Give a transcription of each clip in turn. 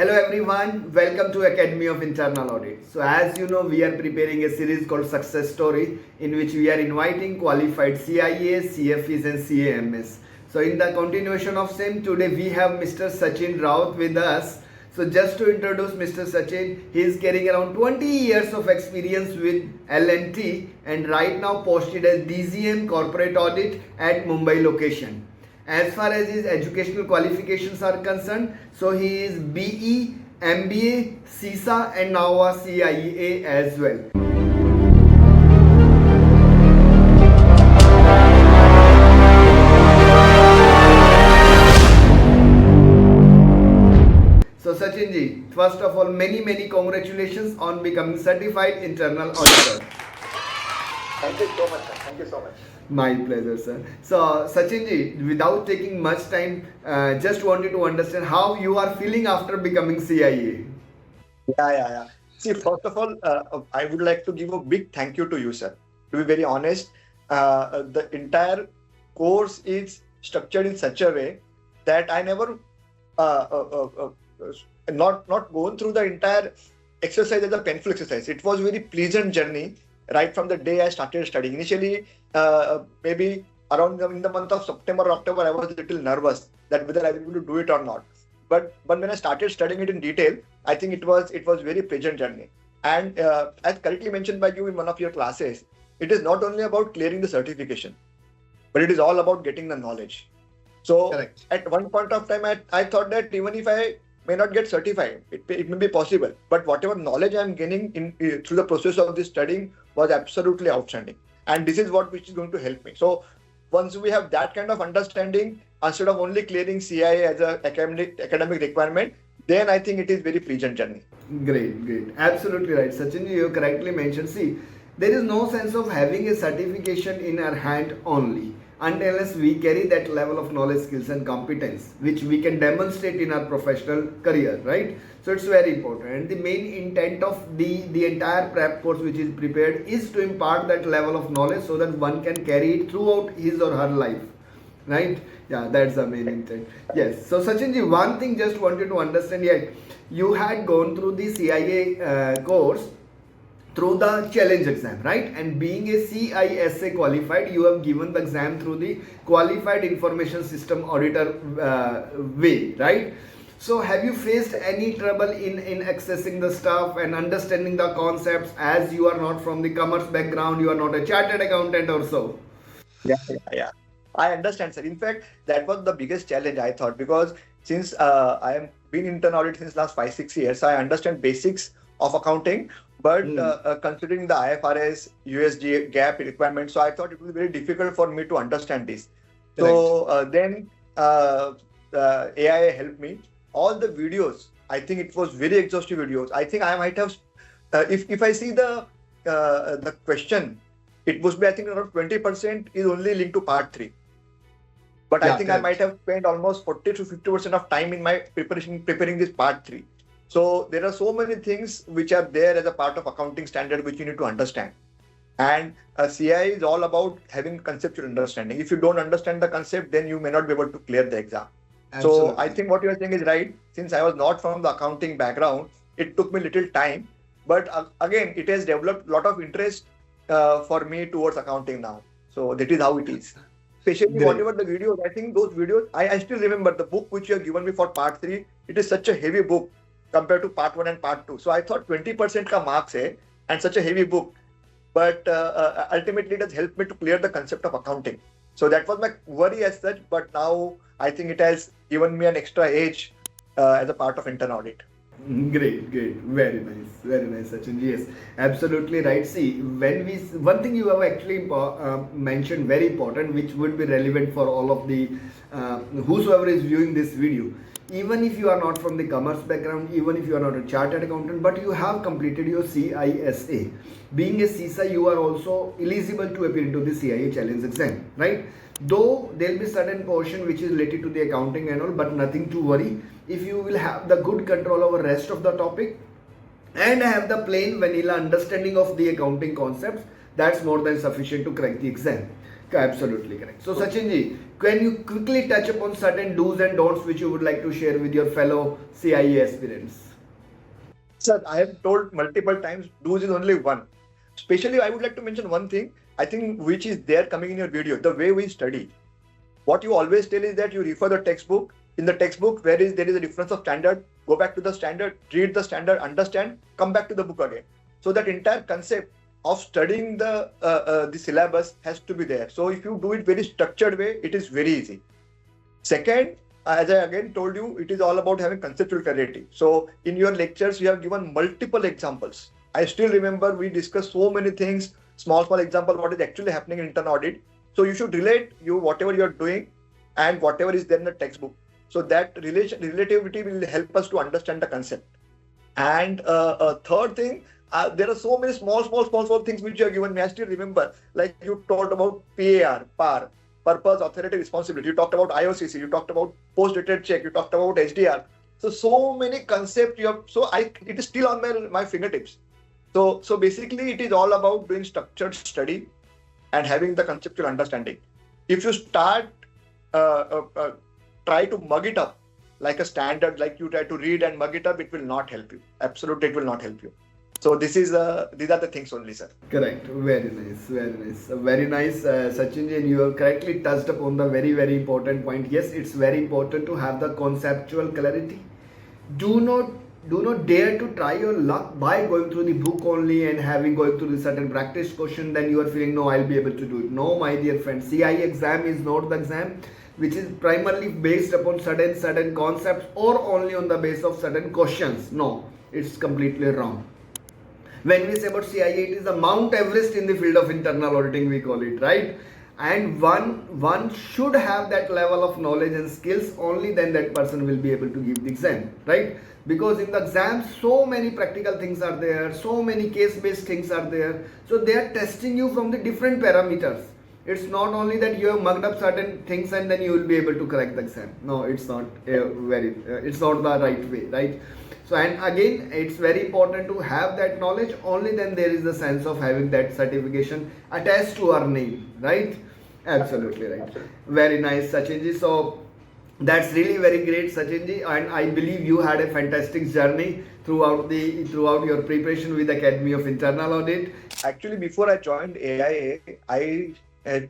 Hello everyone, welcome to Academy of Internal Audit. So as you know, we are preparing a series called Success Story in which we are inviting qualified CIAs, CFEs and CAMS. So in the continuation of same, today we have Mr. Sachin Raut with us. So just to introduce Mr. Sachin, he is carrying around 20 years of experience with L&T and right now posted as DGM Corporate Audit at Mumbai location. As far as his educational qualifications are concerned, so he is BE, MBA, CISA and now a CIA as well. So Sachin ji, first of all, many congratulations on becoming certified internal auditor. Thank you so much, sir. Thank you so much. My pleasure, sir. So, Sachin ji, without taking much time, just wanted to understand how you are feeling after becoming CIA. Yeah. See, first of all, I would like to give a big thank you to you, sir. To be very honest, the entire course is structured in such a way that I never, not going through the entire exercise as a painful exercise. It was a very pleasant journey right from the day I started studying. Initially, maybe around in the month of September or October, I was a little nervous that whether I will be able to do it or not. But when I started studying it in detail, I think it was very pleasant journey. And as correctly mentioned by you in one of your classes, it is not only about clearing the certification, but it is all about getting the knowledge. So Correct. At one point of time, I thought that even if I may not get certified, it may be possible. But whatever knowledge I'm gaining through the process of this studying was absolutely outstanding. And this is which is going to help me. So once we have that kind of understanding, instead of only clearing CIA as an academic requirement, then I think it is very pleasant journey. Great. Absolutely right. Sachin, you correctly mentioned. See, there is no sense of having a certification in our hand only unless we carry that level of knowledge, skills and competence which we can demonstrate in our professional career, right? So it's very important, and the main intent of the entire prep course which is prepared is to impart that level of knowledge so that one can carry it throughout his or her life, right? Yeah, that's the main intent. Yes. So Sachin ji, one thing just wanted to understand here, you had gone through the CIA course through the challenge exam, right? And being a CISA qualified, you have given the exam through the Qualified Information System Auditor way, right? So have you faced any trouble in accessing the stuff and understanding the concepts, as you are not from the commerce background, you are not a chartered accountant or so? Yeah. I understand, sir. In fact, that was the biggest challenge I thought, because since I am been in internal audit since last 5-6 years, so I understand basics of accounting. But considering the IFRS, USG, gap requirements, so I thought it would be very difficult for me to understand this. So then AI helped me. All the videos, I think it was very exhaustive videos. I think I might have, if I see the question, it must be, I think around 20% is only linked to part 3. But I think correct. I might have spent almost 40 to 50% of time in my preparing this part 3. So there are so many things which are there as a part of accounting standard which you need to understand. And CI is all about having conceptual understanding. If you don't understand the concept, then you may not be able to clear the exam. Absolutely. So I think what you are saying is right. Since I was not from the accounting background, it took me little time. But again, it has developed a lot of interest for me towards accounting now. So that is how it is. Especially whatever the videos, I think those videos, I still remember the book which you have given me for part 3. It is such a heavy book compared to part 1 and part 2. So I thought 20% ka marks hai and such a heavy book. But ultimately it has helped me to clear the concept of accounting. So that was my worry as such. But now I think it has given me an extra edge as a part of internal audit. Great. Very nice, Sachin. Yes, absolutely right. See, one thing you have actually mentioned very important, which would be relevant for all of the whosoever is viewing this video. Even if you are not from the commerce background, even if you are not a chartered accountant, but you have completed your CISA. Being a CISA, you are also eligible to appear into the CIA challenge exam, right? Though there will be certain portion which is related to the accounting and all, but nothing to worry. If you will have the good control over rest of the topic and have the plain vanilla understanding of the accounting concepts, that's more than sufficient to crack the exam. Absolutely correct. So Sachin ji, can you quickly touch upon certain do's and don'ts which you would like to share with your fellow CIE aspirants? Sir, I have told multiple times, do's is only one. Especially, I would like to mention one thing, I think, which is there coming in your video, the way we study. What you always tell is that you refer the textbook. In the textbook, there is a difference of standard, go back to the standard, read the standard, understand, come back to the book again. So that entire concept of studying the syllabus has to be there. So if you do it very structured way, it is very easy. Second, as I again told you, it is all about having conceptual clarity. So in your lectures, you have given multiple examples. I still remember we discussed so many things, small example, what is actually happening in internal audit. So you should relate whatever you're doing and whatever is there in the textbook. So that relativity will help us to understand the concept. And third thing, there are so many small things which you have given me. I still remember, like you talked about PAR, purpose, authority, responsibility. You talked about IOCC. You talked about post-dated check. You talked about HDR. So many concepts you have. So it is still on my fingertips. So basically, it is all about doing structured study and having the conceptual understanding. If you start try to mug it up like a standard, like you try to read and mug it up, it will not help you. Absolutely, it will not help you. So these are the things only, sir. Correct. Very nice. Very nice, Sachin. And you have correctly touched upon the very important point. Yes, it's very important to have the conceptual clarity. Do not dare to try your luck by going through the book only and going through the certain practice question. Then you are feeling, no, I'll be able to do it. No, my dear friend, CIE exam is not the exam which is primarily based upon certain concepts or only on the base of certain questions. No, it's completely wrong. When we say about CIE, it is the Mount Everest in the field of internal auditing, we call it, right? And one should have that level of knowledge and skills, only then that person will be able to give the exam, right? Because in the exam, so many practical things are there, so many case-based things are there. So they are testing you from the different parameters. It's not only that you have mugged up certain things and then you will be able to correct the exam. No, it's not it's not the right way, right? So, and again, it's very important to have that knowledge. Only then there is the sense of having that certification attached to our name, right? Absolutely right. Very nice, Sachinji. So that's really very great, Sachinji, and I believe you had a fantastic journey throughout your preparation with Academy of Internal Audit. Actually, before I joined AIA, I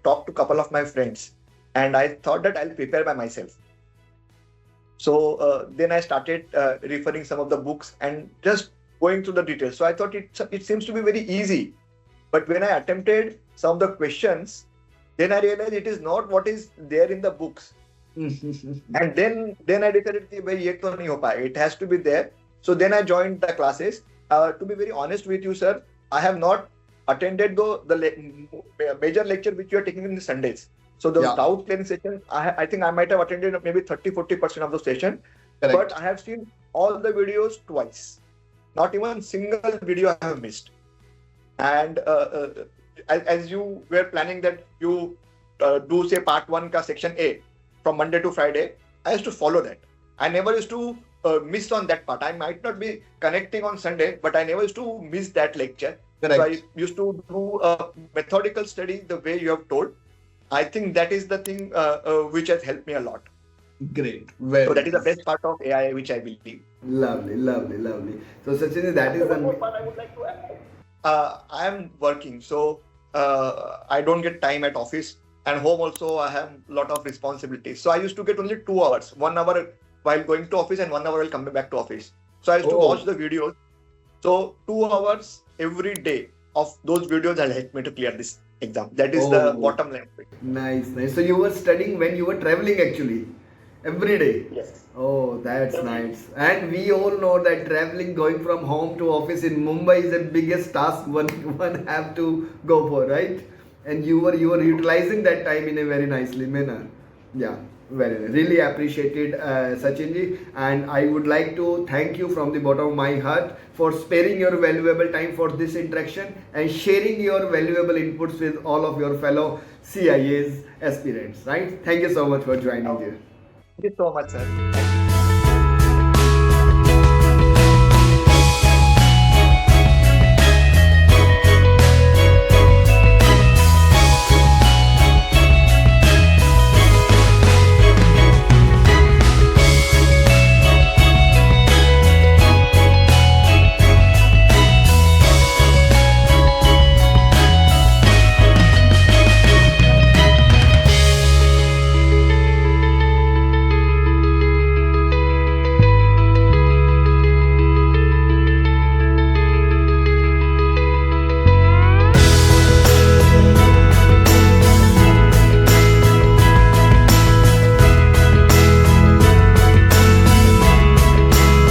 talked to a couple of my friends, and I thought that I'll prepare by myself. So then I started referring some of the books and just going through the details. So I thought it seems to be very easy. But when I attempted some of the questions, then I realized it is not what is there in the books. And then I decided that it has to be there. So then I joined the classes. To be very honest with you, sir, I have not attended the major lecture which you are taking in the Sundays. So those doubt clearing sessions, I think I might have attended maybe 30-40% of the session. Correct. But I have seen all the videos twice. Not even single video I have missed. And as you were planning that you do say part 1 ka section A from Monday to Friday, I used to follow that. I never used to miss on that part. I might not be connecting on Sunday, but I never used to miss that lecture. Correct. So I used to do a methodical study the way you have told. I think that is the thing which has helped me a lot. Great. So that is the best part of AI, which I believe. Lovely. So Sachin, that is the one part I would like to add. I am working, so I don't get time at office, and home also I have a lot of responsibilities. So I used to get only 2 hours, 1 hour while going to office and 1 hour while coming back to office. So I used to watch the videos. So 2 hours every day of those videos will help me to clear this exam. That is the bottom line. Nice. So you were studying when you were traveling actually, every day? Yes. Oh, that's nice. And we all know that traveling, going from home to office in Mumbai is the biggest task one have to go for, right? And you were utilizing that time in a very nicely manner. Yeah. Really appreciated, Sachinji, and I would like to thank you from the bottom of my heart for sparing your valuable time for this interaction and sharing your valuable inputs with all of your fellow CIAs aspirants, right? Thank you so much for joining here. Thank you so much, sir.